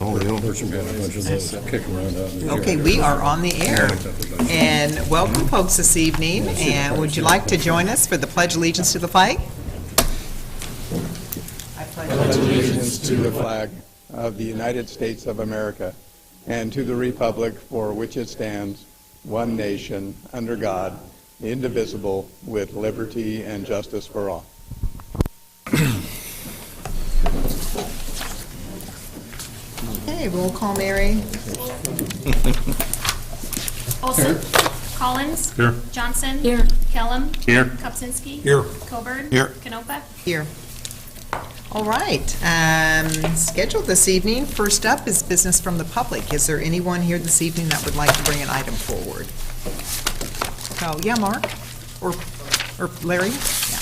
Oh, yeah. There should be a bunch of those kicking around out in the Okay, yard. we are on the air. And welcome, folks, this evening. And would you like to join us for the Pledge Allegiance to the flag? I pledge Allegiance to the flag of the United States of America and to the republic for which it stands, one nation, under God, indivisible, with liberty and justice for all. Okay, roll call, Mary. Olson. Collins. Here. Johnson. Here. Kellum. Here. Kopsinski. Here. Coburn. Here. Canopa. Here. All right, scheduled this evening. First up is business from the public. Is there anyone here this evening that would like to bring an item forward? Oh, yeah, Mark? Or Larry? Yeah.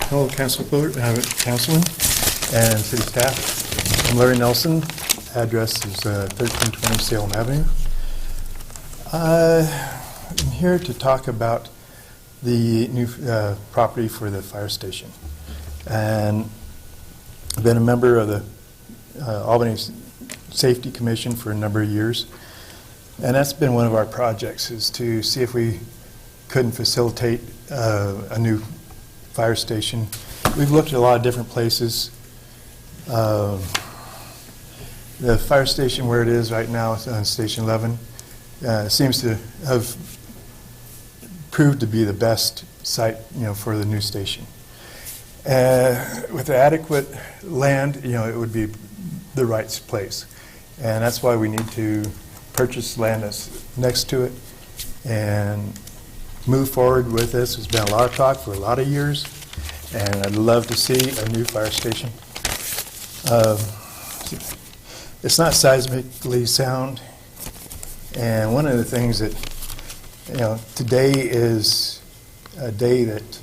Hello, Councilman and City staff. I'm Larry Nelson. Address is 1320 Salem Avenue. I'm here to talk about the new property for the fire station. And I've been a member of the Albany Safety Commission for a number of years. And that's been one of our projects, is to see if we couldn't facilitate a new fire station. We've looked at a lot of different places. The fire station where it is right now on Station 11 seems to have proved to be the best site, for the new station. With adequate land, it would be the right place. And that's why we need to purchase land that's next to it and move forward with this. There's been a lot of talk for a lot of years, and I'd love to see a new fire station. It's not seismically sound, and one of the things that, today is a day that,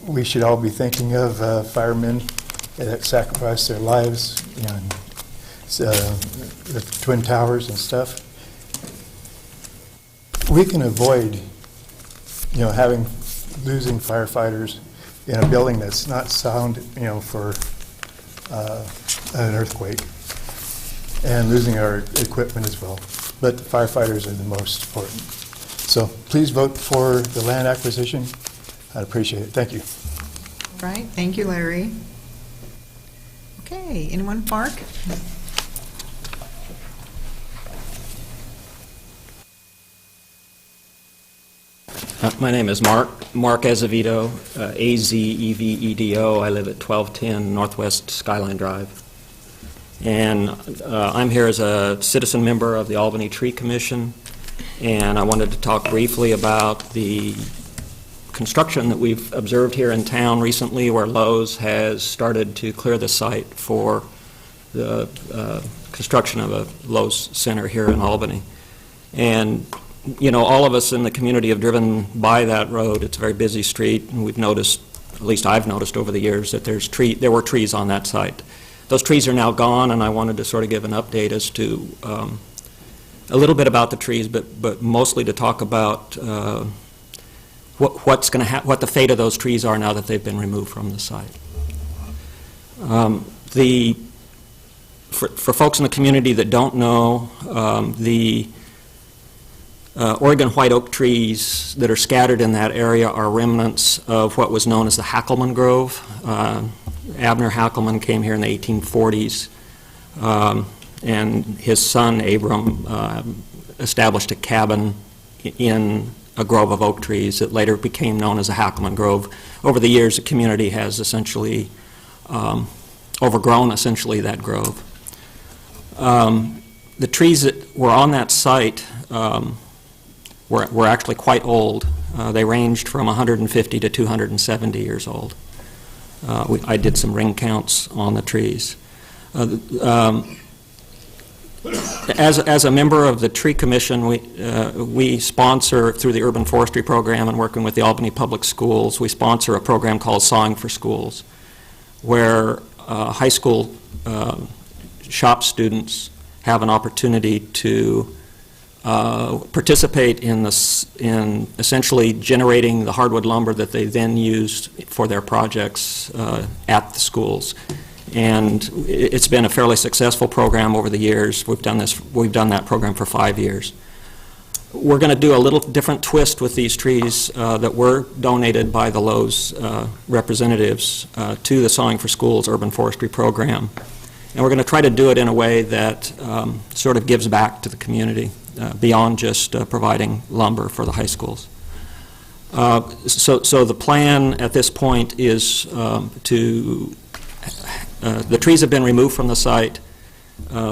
we should all be thinking of firemen that sacrifice their lives, and, the Twin Towers and stuff. We can avoid, losing firefighters in a building that's not sound, for an earthquake, and losing our equipment as well. But the firefighters are the most important. So please vote for the land acquisition. I'd appreciate it. Thank you. All right, thank you, Larry. Okay, anyone? Mark? My name is Mark Azevedo, Azevedo. I live at 1210 Northwest Skyline Drive. And I'm here as a citizen member of the Albany Tree Commission, and I wanted to talk briefly about the construction that we've observed here in town recently, where Lowe's has started to clear the site for the construction of a Lowe's Center here in Albany. And all of us in the community have driven by that road. It's a very busy street, and we've noticed, at least I've noticed over the years, that there were trees on that site. Those trees are now gone, and I wanted to sort of give an update as to a little bit about the trees, but mostly to talk about what the fate of those trees are now that they've been removed from the site. For folks in the community that don't know, the Oregon white oak trees that are scattered in that area are remnants of what was known as the Hackelman Grove. Abner Hackelman came here in the 1840s, and his son Abram established a cabin in a grove of oak trees that later became known as the Hackelman Grove. Over the years, the community has essentially overgrown that grove. The trees that were on that site were actually quite old. They ranged from 150 to 270 years old. I did some ring counts on the trees. As a member of the Tree Commission, we sponsor, through the Urban Forestry Program and working with the Albany Public Schools, we sponsor a program called Sawing for Schools, where high school shop students have an opportunity to participate in essentially generating the hardwood lumber that they then use for their projects at the schools. And it's been a fairly successful program over the years. We've done that program for 5 years. We're going to do a little different twist with these trees that were donated by the Lowe's representatives to the Sawing for Schools urban forestry program. And we're going to try to do it in a way that sort of gives back to the community beyond just providing lumber for the high schools. So the plan at this point is the trees have been removed from the site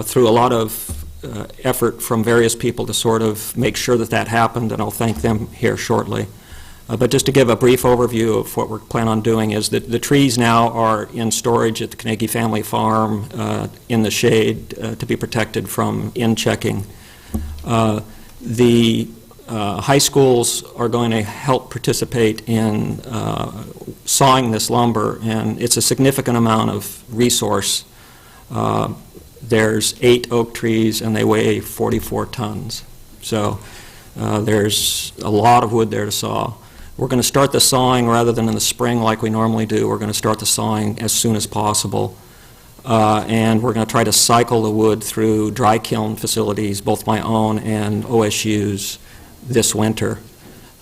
through a lot of effort from various people to sort of make sure that happened, and I'll thank them here shortly. But just to give a brief overview of what we're planning on doing is that the trees now are in storage at the Carnegie Family Farm in the shade to be protected from in-checking. The high schools are going to help participate in sawing this lumber, and it's a significant amount of resource. There's 8 oak trees, and they weigh 44 tons. So there's a lot of wood there to saw. We're going to start the sawing rather than in the spring like we normally do. We're going to start the sawing as soon as possible. And we're going to try to cycle the wood through dry kiln facilities, both my own and OSU's, this winter,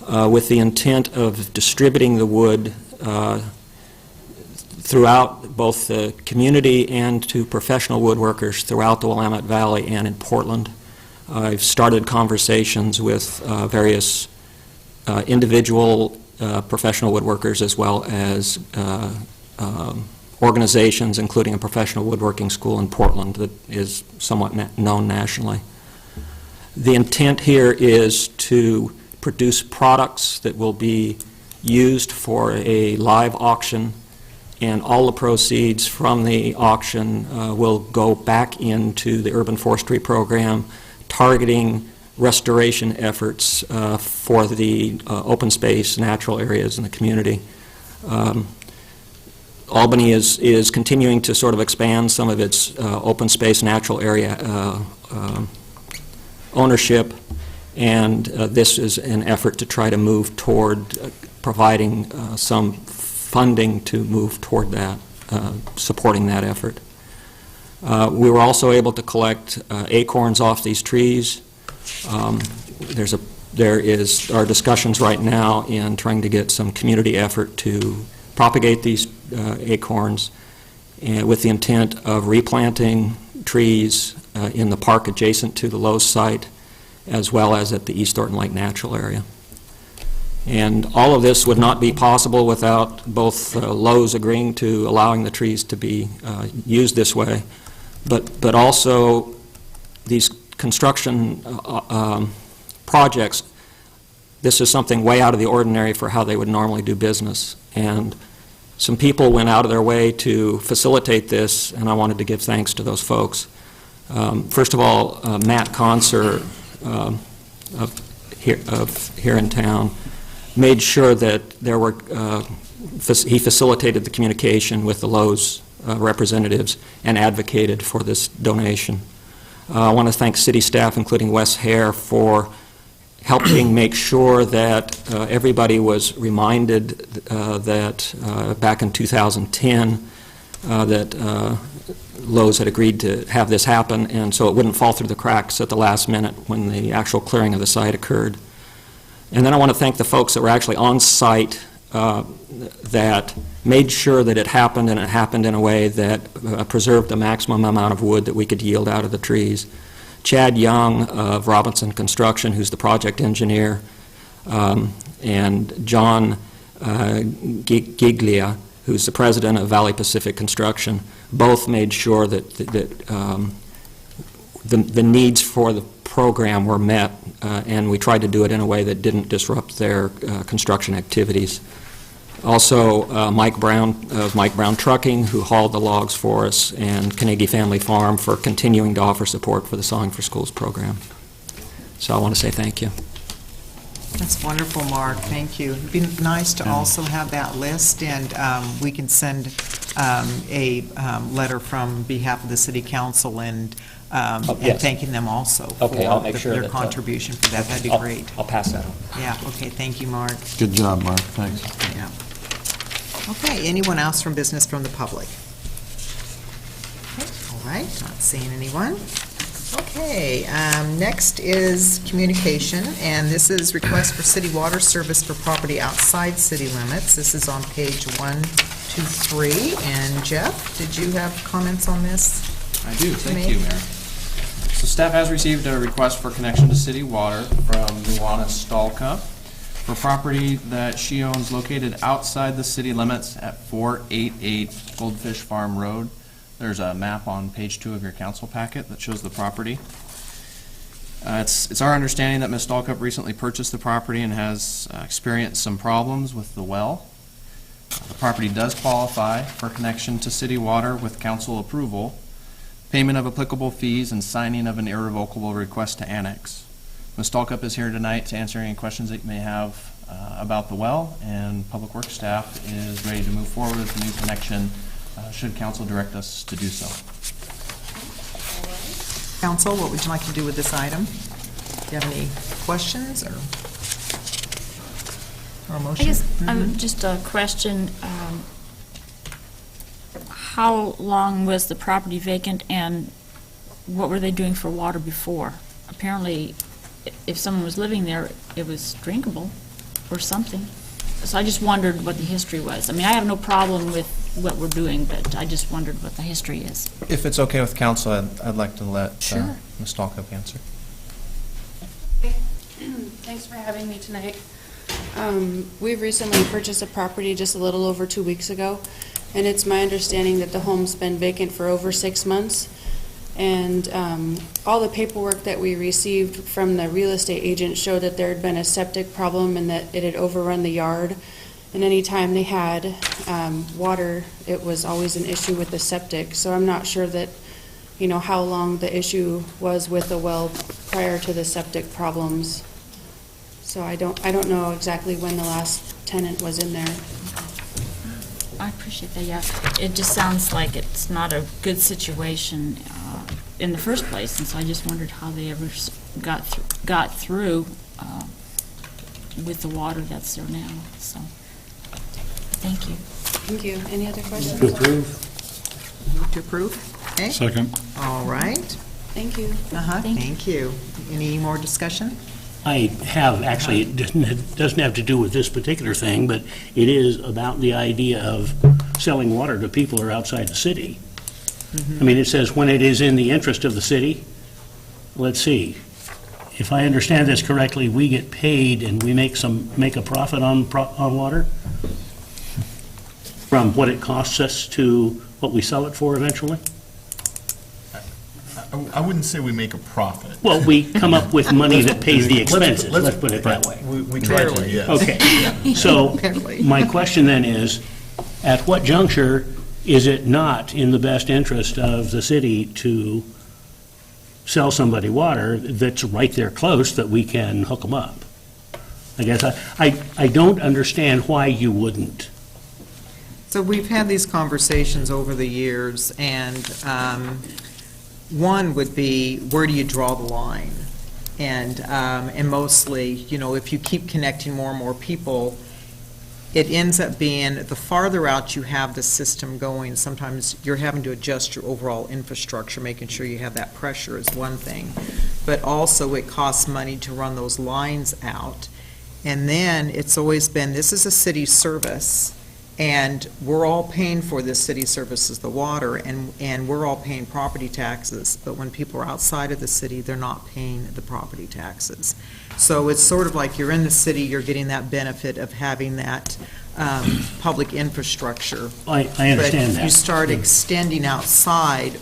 with the intent of distributing the wood throughout both the community and to professional woodworkers throughout the Willamette Valley and in Portland. I've started conversations with various individual professional woodworkers as well as organizations, including a professional woodworking school in Portland that is somewhat known nationally. The intent here is to produce products that will be used for a live auction, and all the proceeds from the auction will go back into the urban forestry program, targeting restoration efforts for the open space natural areas in the community. Albany is continuing to sort of expand some of its open space natural area ownership, and this is an effort to try to move toward providing some funding to move toward that, supporting that effort. We were also able to collect acorns off these trees. There are discussions right now in trying to get some community effort to propagate these acorns with the intent of replanting trees in the park adjacent to the Lowe's site, as well as at the East Thornton Lake Natural Area. And all of this would not be possible without both Lowe's agreeing to allowing the trees to be used this way, but also these construction projects. This is something way out of the ordinary for how they would normally do business, and some people went out of their way to facilitate this, and I wanted to give thanks to those folks. First of all, Matt Conser of here in town made sure that there were, he facilitated the communication with the Lowe's representatives and advocated for this donation. I want to thank city staff, including Wes Hare, for helping make sure that everybody was reminded that back in 2010 that Lowe's had agreed to have this happen, and so it wouldn't fall through the cracks at the last minute when the actual clearing of the site occurred. And then I want to thank the folks that were actually on site that made sure that it happened, and it happened in a way that preserved the maximum amount of wood that we could yield out of the trees. Chad Young of Robinson Construction, who's the project engineer, and John Giglia, who's the president of Valley Pacific Construction, both made sure that the needs for the program were met, and we tried to do it in a way that didn't disrupt their construction activities. Also, Mike Brown of Mike Brown Trucking, who hauled the logs for us, and Carnegie Family Farm for continuing to offer support for the Sawing for Schools program. So I want to say thank you. That's wonderful, Mark. Thank you. It'd be nice to also have that list, and we can send a letter from behalf of the City Council and and yes. thanking them also for Okay, I'll make sure their that, contribution for that. That'd be I'll- great. I'll pass that on. Yeah, okay, thank you, Mark. Good job, Mark, thanks. Yeah. Okay, anyone else from business from the public? Okay, all right, not seeing anyone. Okay, next is communication, and this is request for city water service for property outside city limits. This is on page 123, and Jeff, did you have comments on this? I do, thank Me? you, Mayor. So staff has received a request for connection to city water from Luana Stalka for property that she owns located outside the city limits at 488 Goldfish Farm Road. There's a map on page 2 of your council packet that shows the property. It's our understanding that Ms. Stalkup recently purchased the property and has experienced some problems with the well. The property does qualify for connection to city water with council approval, payment of applicable fees, and signing of an irrevocable request to annex. Ms. Stalkup is here tonight to answer any questions that you may have about the well, and Public Works staff is ready to move forward with the new connection should council direct us to do so. Council, what would you like to do with this item? Do you have any questions or a motion? I guess just a question. How long was the property vacant, and what were they doing for water before? Apparently, if someone was living there, it was drinkable or something. So I just wondered what the history was. I mean, I have no problem with what we're doing, but I just wondered what the history is. If it's okay with council, I'd like to let Sure. Ms. Stalkup answer. Thanks for having me tonight. We've recently purchased a property just a little over 2 weeks ago, and it's my understanding that the home's been vacant for over 6 months. And all the paperwork that we received from the real estate agent showed that there had been a septic problem and that it had overrun the yard. And any time they had water, it was always an issue with the septic. So I'm not sure that, how long the issue was with the well prior to the septic problems. So I don't know exactly when the last tenant was in there. I appreciate that, yeah. It just sounds like it's not a good situation in the first place, and so I just wondered how they ever got through with the water that's there now, so, thank you. Thank you. Any other questions? To approve? Move to approve? Okay, Second. all right. Thank you. Thank you. Any more discussion? I have, actually, it doesn't have to do with this particular thing, but it is about the idea of selling water to people who are outside the city. I mean, it says, when it is in the interest of the city. Let's see. If I understand this correctly, we get paid and we make a profit on water from what it costs us to what we sell it for eventually? I wouldn't say we make a profit. Well, we come up with money that pays the expenses, let's put it that way. We try to, yes. Okay, so Barely. my question then is, at what juncture is it not in the best interest of the city to sell somebody water that's right there close that we can hook them up? I guess I don't understand why you wouldn't. So we've had these conversations over the years, and one would be, where do you draw the line? And mostly, if you keep connecting more and more people, it ends up being, the farther out you have the system going, sometimes you're having to adjust your overall infrastructure, making sure you have that pressure is one thing. But also, it costs money to run those lines out. And then, it's always been, this is a city service, and we're all paying for this city services, the water, and we're all paying property taxes. But when people are outside of the city, they're not paying the property taxes. So it's sort of like you're in the city, you're getting that benefit of having that public infrastructure. I understand But that. you start extending outside,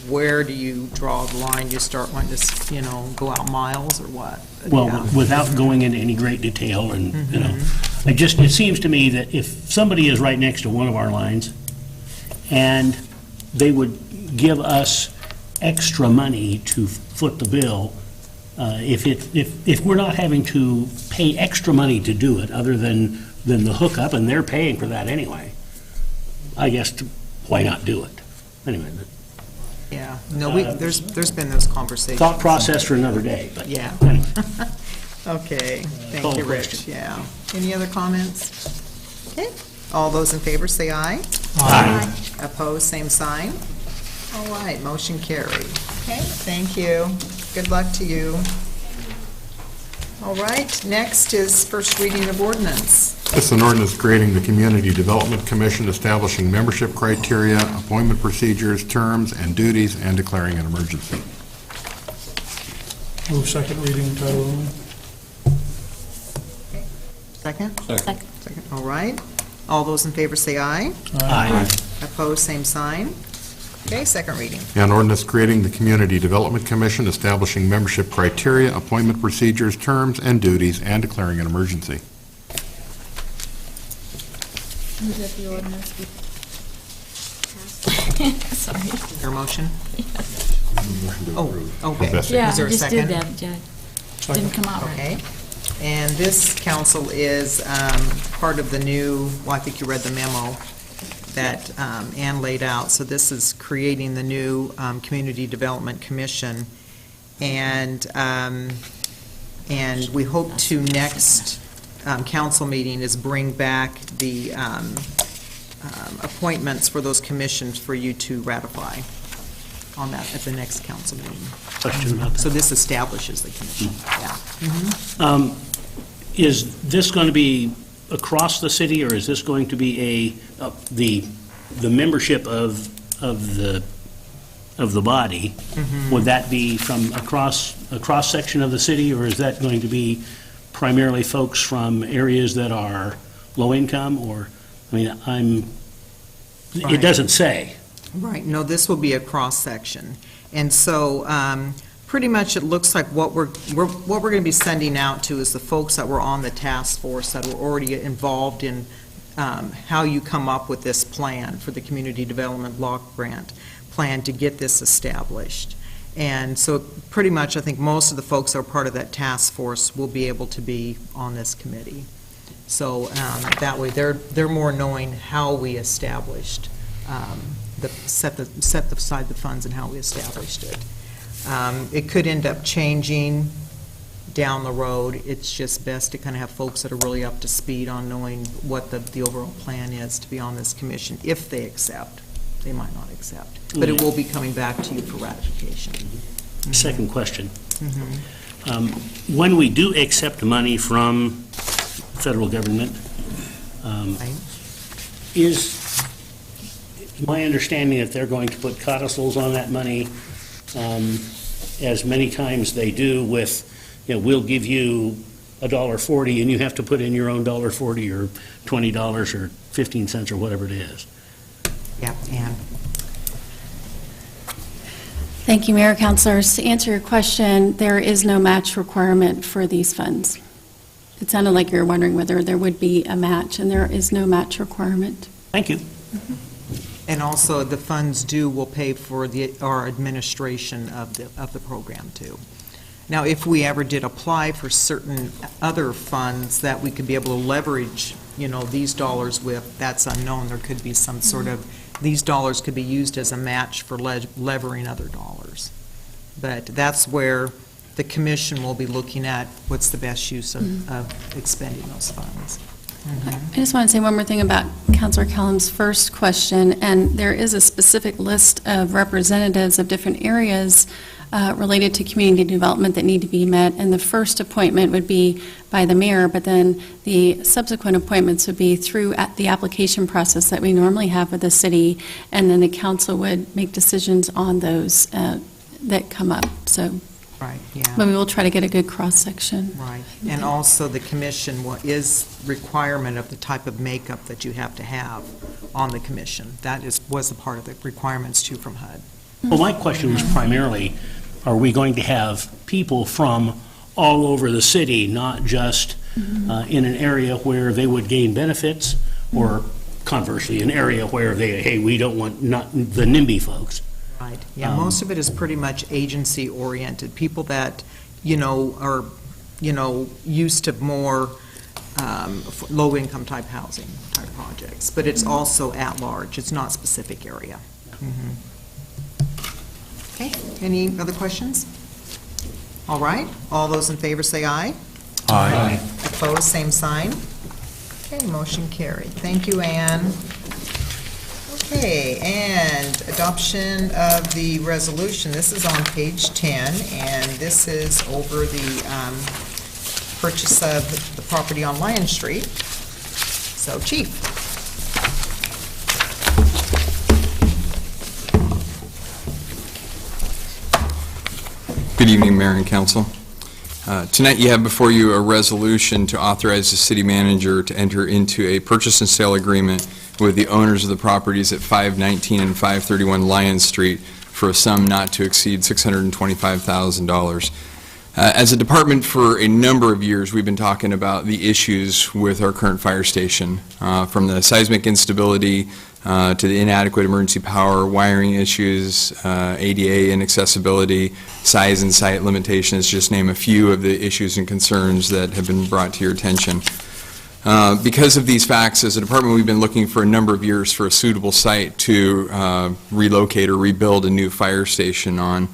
where do you draw the line? You start wanting to, go out miles or what? But Well, yeah. without going into any great detail, and, it seems to me that if somebody is right next to one of our lines, and they would give us extra money to foot the bill, if we're not having to pay extra money to do it, other than the hookup, and they're paying for that anyway, I guess, why not do it? Anyway, Yeah, no, there's been those conversations. Thought process for another day, but Yeah. anyway. Okay, thank Call you, the Rich. question. Yeah. Any other comments? Okay, all those in favor say aye. Aye. Opposed, same sign. All right, motion carried. Okay, thank you. Good luck to you. All right, next is first reading of ordinance. This is an ordinance creating the Community Development Commission, establishing membership criteria, appointment procedures, terms, and duties, and declaring an emergency. Move second reading title only. Second? Second. Second, all right. All those in favor say aye. Aye. Opposed, same sign. Okay, second reading. An ordinance creating the Community Development Commission, establishing membership criteria, appointment procedures, terms, and duties, and declaring an emergency. Move that the ordinance be passed. Sorry. Is there a motion? Oh, okay. Bessie. Yeah, Is there I a just did second? that, Judge. Didn't come out right. Okay. And this, council, is part of the new, well, I think you read the memo that Ann laid out. So this is creating the new Community Development Commission. And we hope to next council meeting is bring back the appointments for those commissions for you to ratify on that at the next council meeting. Question about So that. this establishes the commission, yeah. Is this going to be across the city, or is this going to be the membership of the body? Would that be from a cross-section of the city, or is that going to be primarily folks from areas that are low-income, or, I mean, it Right. doesn't say. Right, no, this will be a cross-section. And so, pretty much it looks like what we're going to be sending out to is the folks that were on the task force that were already involved in how you come up with this plan for the Community Development Block Grant plan to get this established. And so pretty much, I think most of the folks that are part of that task force will be able to be on this committee. So that way, they're more knowing how we established, set aside the funds and how we established it. It could end up changing down the road. It's just best to kind of have folks that are really up to speed on knowing what the overall plan is to be on this commission, if they accept. They might not accept. But it will be coming back to you for ratification. Second question. When we do accept money from federal government, Right? is my understanding that they're going to put codicils on that money, as many times they do with, we'll give you $1.40 and you have to put in your own $1.40 or $20 or 15 cents or whatever it is. Yeah, Ann. Thank you, Mayor, Councilors. To answer your question, there is no match requirement for these funds. It sounded like you were wondering whether there would be a match, and there is no match requirement. Thank you. And also, the funds due will pay for our administration of the program, too. Now, if we ever did apply for certain other funds that we could be able to leverage, these dollars with, that's unknown. There could be some sort of, these dollars could be used as a match for levering other dollars. But that's where the commission will be looking at what's the best use of expending those funds. I just want to say one more thing about Councilor Kellum's first question, and there is a specific list of representatives of different areas related to community development that need to be met, and the first appointment would be by the mayor, but then the subsequent appointments would be through the application process that we normally have with the city, and then the council would make decisions on those that come up, so. Right, yeah. But we will try to get a good cross-section. Right, and also the commission is requirement of the type of makeup that you have to have on the commission. That was a part of the requirements too from HUD. Well, my question was primarily, are we going to have people from all over the city, not just in an area where they would gain benefits, or conversely, an area where we don't want not the NIMBY folks? Right, yeah, most of it is pretty much agency-oriented, people that, are, used to more low-income type housing type projects, but it's also at-large, it's not specific area. Okay, any other questions? All right, all those in favor say aye. Aye. Opposed, same sign. Okay, motion carried. Thank you, Ann. Okay, and adoption of the resolution. This is on page 10, and this is over the purchase of the property on Lion Street. So, Chief. Good evening, Mayor and Council. Tonight you have before you a resolution to authorize the city manager to enter into a purchase and sale agreement with the owners of the properties at 519 and 531 Lions Street for a sum not to exceed $625,000. As a department for a number of years, we've been talking about the issues with our current fire station, from the seismic instability to the inadequate emergency power, wiring issues, ADA inaccessibility, size and site limitations, just name a few of the issues and concerns that have been brought to your attention. Because of these facts, as a department, we've been looking for a number of years for a suitable site to relocate or rebuild a new fire station on,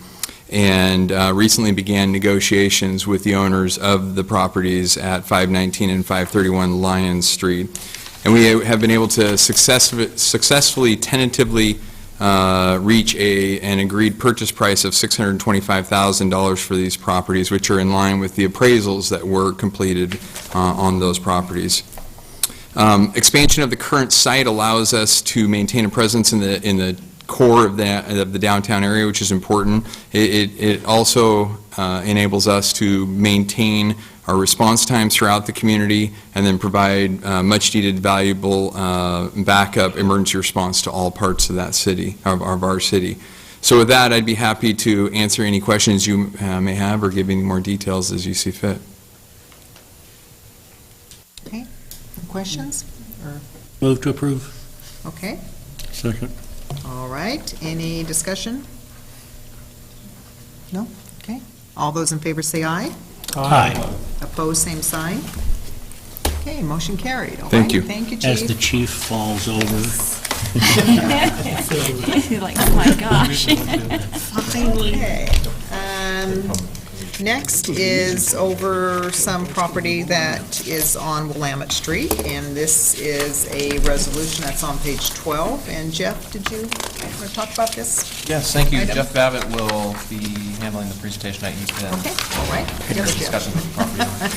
and recently began negotiations with the owners of the properties at 519 and 531 Lions Street. And we have been able to successfully, tentatively reach an agreed purchase price of $625,000 for these properties, which are in line with the appraisals that were completed on those properties. Expansion of the current site allows us to maintain a presence in the core of the downtown area, which is important. It also enables us to maintain our response times throughout the community and then provide much-needed, valuable backup emergency response to all parts of that city, of our city. So with that, I'd be happy to answer any questions you may have or give any more details as you see fit. Okay, questions? Or, Move to approve. okay, Second. all right, any discussion? No? Okay, all those in favor say aye. Aye. Opposed, same sign. Okay, motion carried. All Thank right, you. Thank you, As the Chief. chief falls over. You're like, oh my gosh. Okay. Next is over some property that is on Willamette Street, and this is a resolution that's on page 12. And Jeff, did you want to talk about this? Yes, thank you. Item. Jeff Babbitt will be handling the presentation at East End. Okay, all right. The other Jeff. Discussion with the property owner.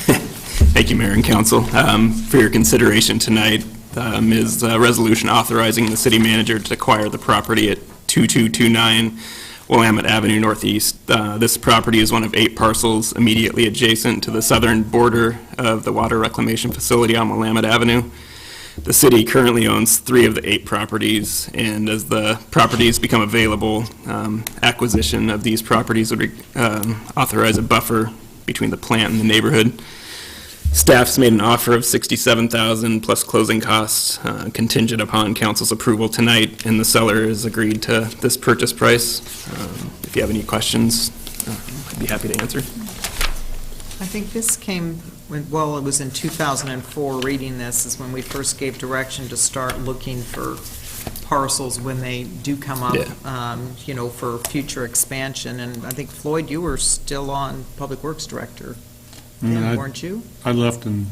Thank you, Mayor and Council. For your consideration tonight is a resolution authorizing the city manager to acquire the property at 2229 Willamette Avenue Northeast. This property is one of 8 parcels immediately adjacent to the southern border of the water reclamation facility on Willamette Avenue. The city currently owns 3 of the 8 properties, and as the properties become available, acquisition of these properties would authorize a buffer between the plant and the neighborhood. Staff's made an offer of $67,000 plus closing costs, contingent upon council's approval tonight, and the seller has agreed to this purchase price. If you have any questions, I'd be happy to answer. I think this came, well, it was in 2004, reading this, is when we first gave direction to start looking for parcels when they do come up, you know, for future expansion. And I think, Floyd, you were still on Public Works Director then, weren't you? I left in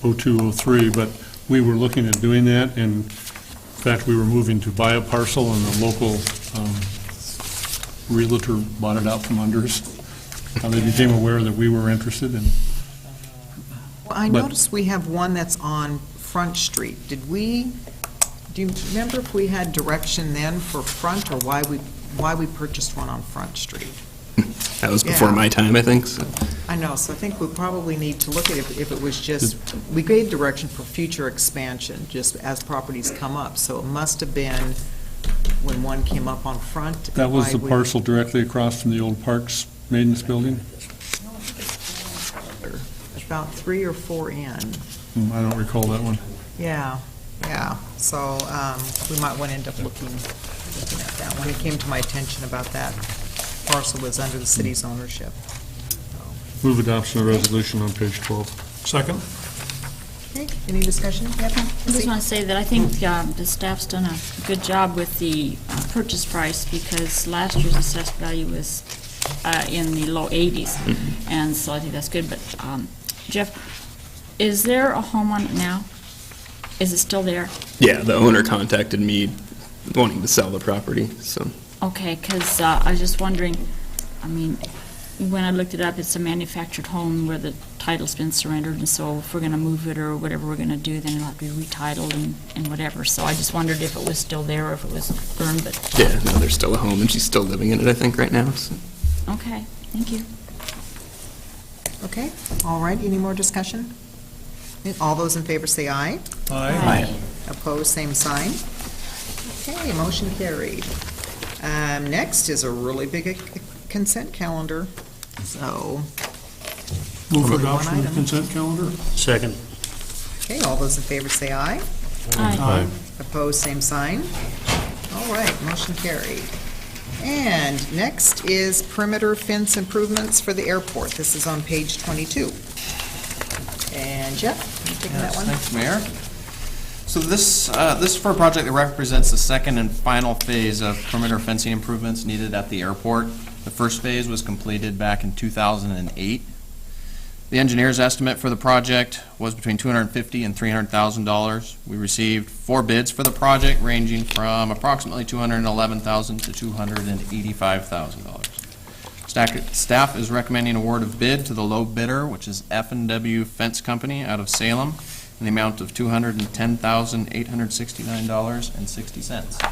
02, 03, but we were looking at doing that, and in fact, we were moving to buy a parcel, and the local realtor bought it out from under us. They became aware that we were interested in. Well, I noticed we have one that's on Front Street. Do you remember if we had direction then for Front, or why we purchased one on Front Street? That was before my time, I think. So. I know, so I think we probably need to look at it if it was just, we gave direction for future expansion, just as properties come up. So it must have been when one came up on Front. That was the parcel directly across from the old Parks Maintenance Building? About 3 or 4 in. I don't recall that one. Yeah. So we might want to end up looking at that one. It came to my attention about that parcel was under the city's ownership. Move adoption of resolution on page 12. Second. Okay, any discussion? Yep. I just want to say that I think the staff's done a good job with the purchase price, because last year's assessed value was in the low 80s, and so I think that's good. But Jeff, is there a home on it now? Is it still there? Yeah, the owner contacted me wanting to sell the property, so. Okay, because I was just wondering, I mean, when I looked it up, it's a manufactured home where the title's been surrendered, and so if we're going to move it or whatever we're going to do, then it'll have to be retitled and whatever. So I just wondered if it was still there or if it was burned, but... Yeah, no, there's still a home, and she's still living in it, I think, right now, so. Okay, thank you. Okay, all right, any more discussion? All those in favor say aye. Aye. Opposed, same sign. Okay, motion carried. Next is a really big consent calendar, so... Move for Only one adoption of the item. consent calendar. Second. Okay, all those in favor say aye. Aye. Opposed, same sign. All right, motion carried. And next is perimeter fence improvements for the airport. This is on page 22. And Jeff, you taking that one? Thanks, Mayor. So this is for a project that represents the second and final phase of perimeter fencing improvements needed at the airport. The first phase was completed back in 2008. The engineer's estimate for the project was between $250,000 and $300,000. We received 4 bids for the project, ranging from approximately $211,000 to $285,000. Staff is recommending award of bid to the low bidder, which is F&W Fence Company out of Salem, in the amount of $210,869.60.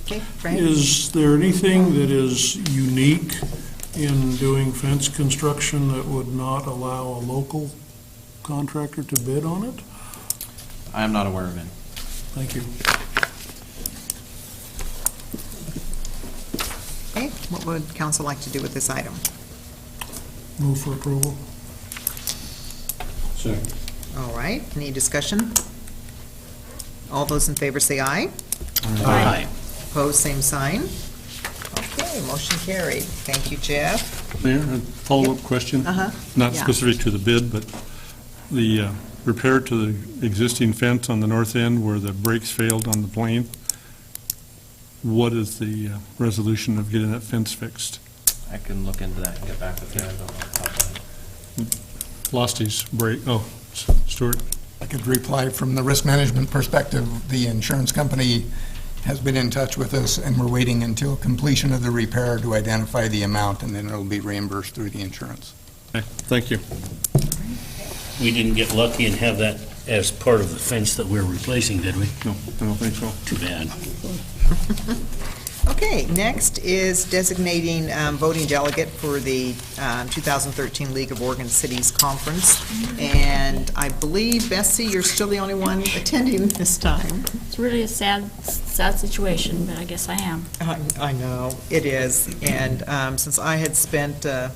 Okay, Frank? Is there anything that is unique in doing fence construction that would not allow a local contractor to bid on it? I am not aware of it. Thank you. Okay, what would council like to do with this item? Move for approval. Second. All right, any discussion? All those in favor say aye. Aye. Opposed, same sign. Okay, motion carried. Thank you, Jeff. Mayor, a follow-up question? Uh-huh. Not Yeah. specific to the bid, but the repair to the existing fence on the north end where the brakes failed on the plane, what is the resolution of getting that fence fixed? I can look into that and get back with you. I don't know off the top of my head. Lost his brake, Stuart? I could reply from the risk management perspective. The insurance company has been in touch with us, and we're waiting until completion of the repair to identify the amount, and then it'll be reimbursed through the insurance. Okay, thank you. We didn't get lucky and have that as part of the fence that we're replacing, did we? No, I don't think so. Too bad. Okay, next is designating voting delegate for the 2013 League of Oregon Cities Conference. And I believe, Bessie, you're still the only one attending this time. It's really a sad situation, but I guess I am. I know, it is. And since I had spent a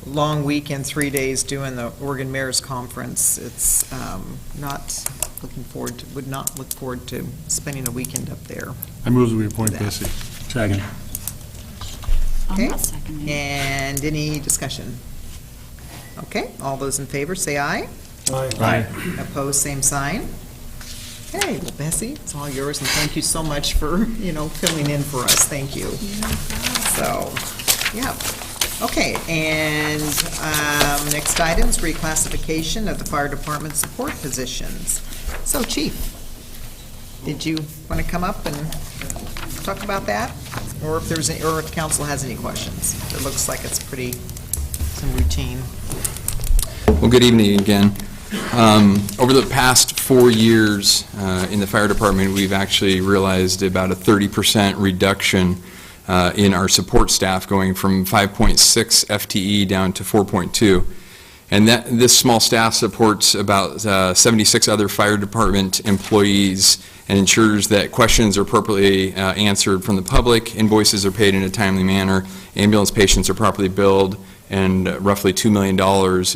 long weekend, 3 days doing the Oregon Mayor's Conference, it's would not look forward to spending a weekend up there. I move that we appoint Bessie. Second. I'm Okay. not seconding. And any discussion? Okay, all those in favor, say aye. Aye. Opposed, same sign. Okay, well, Bessie, it's all yours, and thank you so much for, filling in for us. Thank you. So, yeah. Okay, and next item is reclassification of the fire department support positions. So, Chief, did you want to come up and talk about that? Or if council has any questions? It looks like it's some routine. Well, good evening again. Over the past 4 years in the fire department, we've actually realized about a 30% reduction in our support staff, going from 5.6 FTE down to 4.2. And this small staff supports about 76 other fire department employees and ensures that questions are appropriately answered from the public, invoices are paid in a timely manner, ambulance patients are properly billed, and roughly $2 million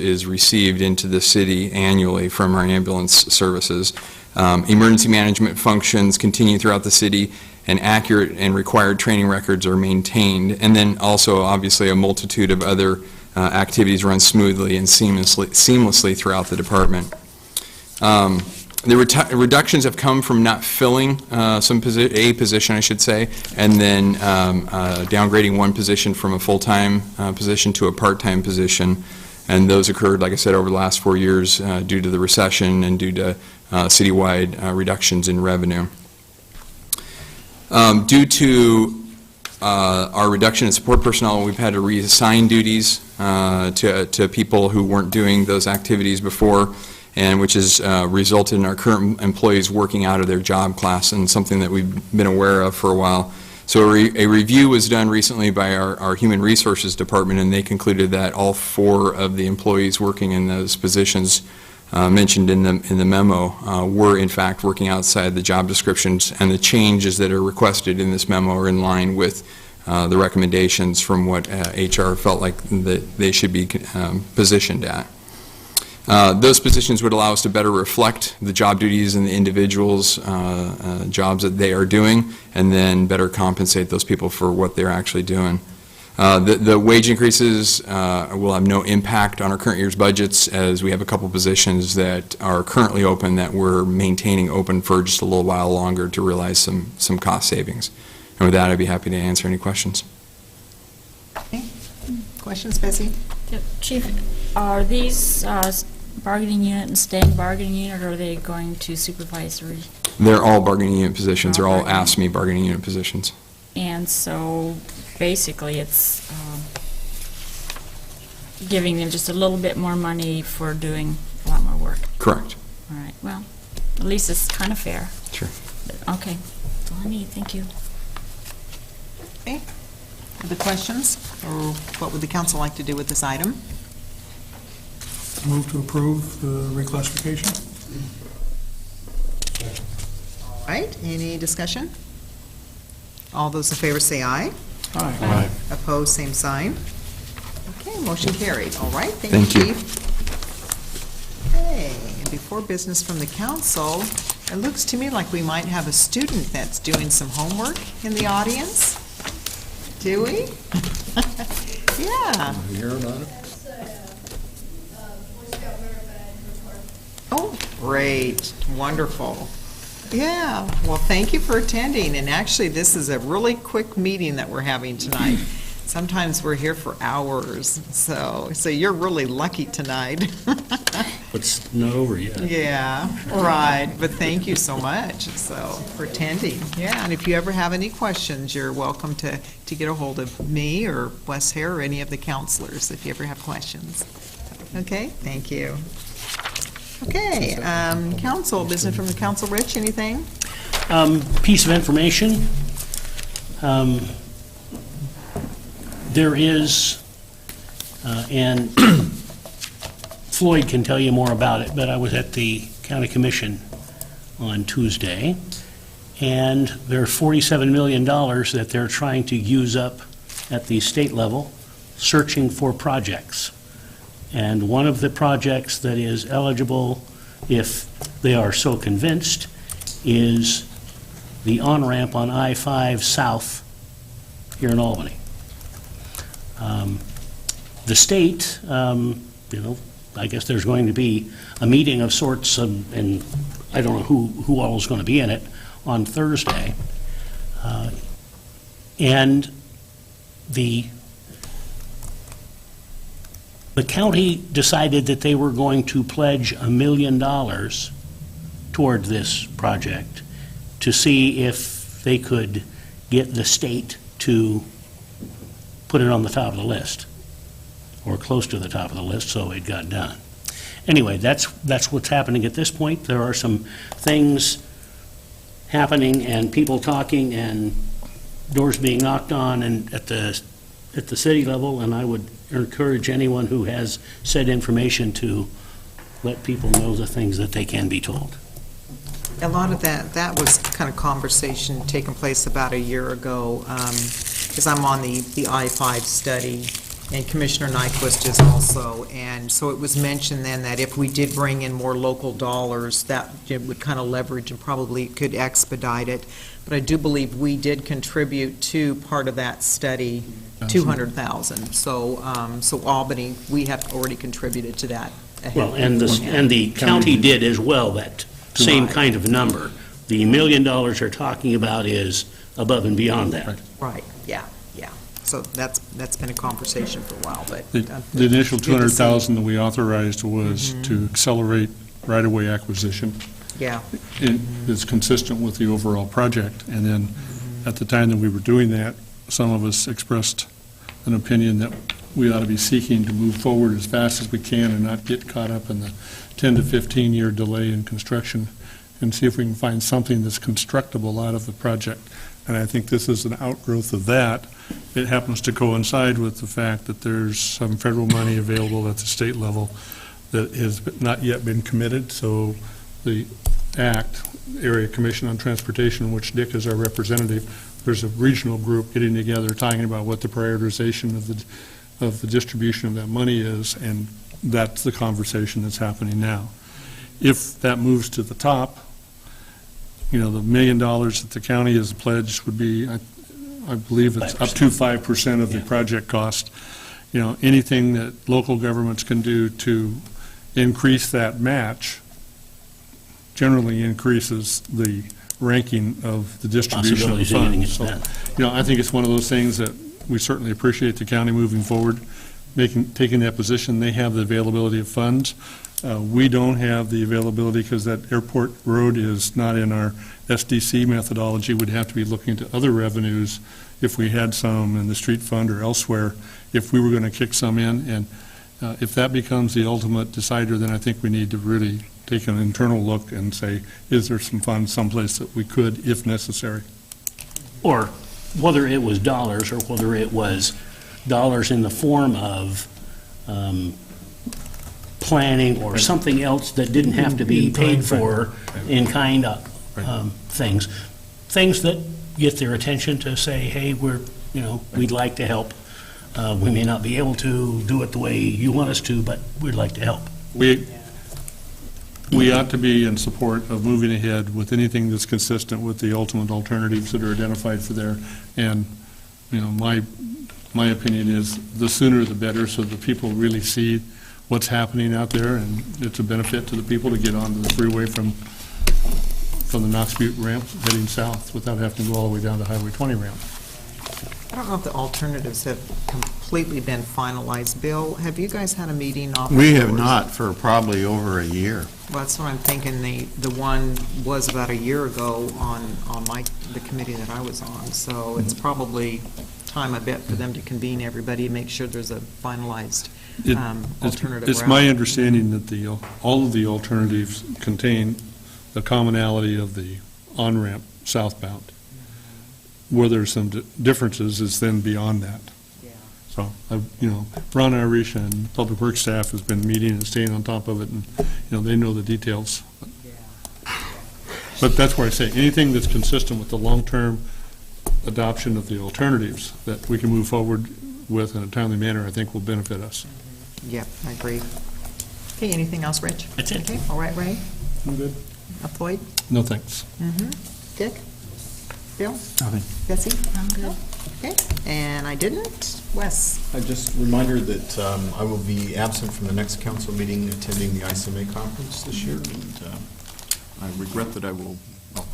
is received into the city annually from our ambulance services. Emergency management functions continue throughout the city, and accurate and required training records are maintained, and then also obviously a multitude of other activities run smoothly and seamlessly throughout the department. The reductions have come from not filling a position, I should say, and then downgrading one position from a full-time position to a part-time position. And those occurred, like I said, over the last 4 years due to the recession and due to citywide reductions in revenue. Due to our reduction in support personnel, we've had to reassign duties to people who weren't doing those activities before, and which has resulted in our current employees working out of their job class, and something that we've been aware of for a while. So a review was done recently by our Human Resources Department, and they concluded that all 4 of the employees working in those positions mentioned in the memo were in fact working outside the job descriptions, and the changes that are requested in this memo are in line with the recommendations from what HR felt like that they should be positioned at. Those positions would allow us to better reflect the job duties and the individuals' jobs that they are doing, and then better compensate those people for what they're actually doing. The wage increases will have no impact on our current year's budgets, as we have a couple positions that are currently open that we're maintaining open for just a little while longer to realize some cost savings. And with that, I'd be happy to answer any questions. Okay. Questions, Bessie? Yep. Chief, are these bargaining unit and staying bargaining unit, or are they going to supervisory? They're all bargaining unit positions. They're all ASME bargaining unit positions. And so basically it's giving them just a little bit more money for doing a lot more work. Correct. All right. Well, at least it's kind of fair. Sure. But, okay. That's all I need. Thank you. Okay. Other questions? Or what would the council like to do with this item? Move to approve the reclassification. All right. Any discussion? All those in favor say aye. Aye. Aye. Opposed, same sign. Okay, motion carried. All right, thank Thank you, you. Chief. Okay, and before business from the council, it looks to me like we might have a student that's doing some homework in the audience. Do we? Yeah. Hear about it? Oh, great, wonderful. Yeah, well, thank you for attending, and actually, this is a really quick meeting that we're having tonight. Sometimes we're here for hours, so you're really lucky tonight. It's not over yet. Yeah, right, but thank you so much, for attending. Yeah, and if you ever have any questions, you're welcome to get a hold of me or Wes Hare or any of the counselors if you ever have questions. Okay, thank you. Okay, council, business from the council. Rich, anything? Piece of information. There is, and Floyd can tell you more about it, but I was at the county commission on Tuesday, and there's $47 million that they're trying to use up at the state level, searching for projects. And one of the projects that is eligible, if they are so convinced, is the on-ramp on I-5 South here in Albany. The state, I guess there's going to be a meeting of sorts, and I don't know who all is going to be in it, on Thursday. And the county decided that they were going to pledge $1 million toward this project to see if they could get the state to put it on the top of the list, or close to the top of the list, so it got done. Anyway, that's what's happening at this point. There are some things happening and people talking and doors being knocked on and at the city level, and I would encourage anyone who has said information to let people know the things that they can be told. A lot of that was kind of conversation taking place about a year ago, because I'm on the I-5 study, and Commissioner Nyquist is also. And so it was mentioned then that if we did bring in more local dollars, that it would kind of leverage and probably could expedite it. But I do believe we did contribute to part of that study, $200,000. So Albany, we have already contributed to that. Well, and the county did as well, that same kind of number. The $1 million they're talking about is above and beyond that. Right, yeah. So that's been a conversation for a while, but. The initial $200,000 that we authorized was to accelerate right-of-way acquisition. Yeah. It's consistent with the overall project. And then at the time that we were doing that, some of us expressed an opinion that we ought to be seeking to move forward as fast as we can and not get caught up in the 10 to 15-year delay in construction, and see if we can find something that's constructible out of the project. And I think this is an outgrowth of that. It happens to coincide with the fact that there's some federal money available at the state level that has not yet been committed. So the ACT, Area Commission on Transportation, in which Dick is our representative, there's a regional group getting together talking about what the prioritization of the distribution of that money is, and that's the conversation that's happening now. If that moves to the top, the $1 million that the county has pledged would be, I believe it's up to 5% of the project cost. Anything that local governments can do to increase that match generally increases the ranking of the distribution of the funds. So, I think it's one of those things that we certainly appreciate the county moving forward, taking that position. They have the availability of funds. We don't have the availability because that airport road is not in our SDC methodology. We'd have to be looking to other revenues if we had some in the street fund or elsewhere, if we were going to kick some in. And if that becomes the ultimate decider, then I think we need to really take an internal look and say, is there some funds someplace that we could, if necessary? Or whether it was dollars or whether it was dollars in the form of planning or something else that didn't have to be paid for in kind of things that get their attention to say, hey, we'd like to help. We may not be able to do it the way you want us to, but we'd like to help. We ought to be in support of moving ahead with anything that's consistent with the ultimate alternatives that are identified for there. And, my opinion is the sooner the better, so that people really see what's happening out there, and it's a benefit to the people to get onto the freeway from the Knox Butte ramp heading south without having to go all the way down to Highway 20 ramp. I don't know if the alternatives have completely been finalized. Bill, have you guys had a meeting off? We have not for probably over a year. Well, that's what I'm thinking. The one was about a year ago on the committee that I was on. So it's probably time a bit for them to convene everybody and make sure there's a finalized alternative It's route. my understanding that all of the alternatives contain the commonality of the on-ramp southbound. Where there's some differences is then beyond that. Yeah. So, Ron Irish and Public Works staff has been meeting and staying on top of it, and, they know the details. But that's where I say, anything that's consistent with the long-term adoption of the alternatives that we can move forward with in a timely manner, I think will benefit us. Yeah, I agree. Okay, anything else, Rich? That's it. Okay, all right, Ray? I'm good. Floyd? No, thanks. Dick? Bill? Nothing. Betsy? I'm good. Okay, and I didn't. Wes? Just a reminder that I will be absent from the next council meeting attending the ICMA conference this year, and I regret that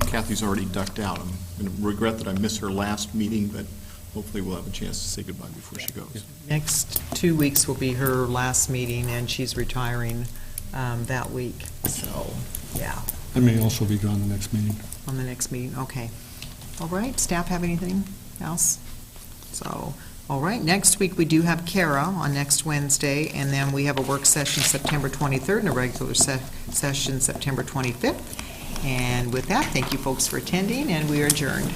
Kathy's already ducked out. I'm going to regret that I missed her last meeting, but hopefully we'll have a chance to say goodbye before she goes. Next 2 weeks will be her last meeting, and she's retiring that week, so, yeah. I may also be gone the next meeting. On the next meeting, okay. All right, staff have anything else? So, all right, next week we do have Kara on next Wednesday, and then we have a work session September 23rd and a regular session September 25th. And with that, thank you folks for attending, and we are adjourned.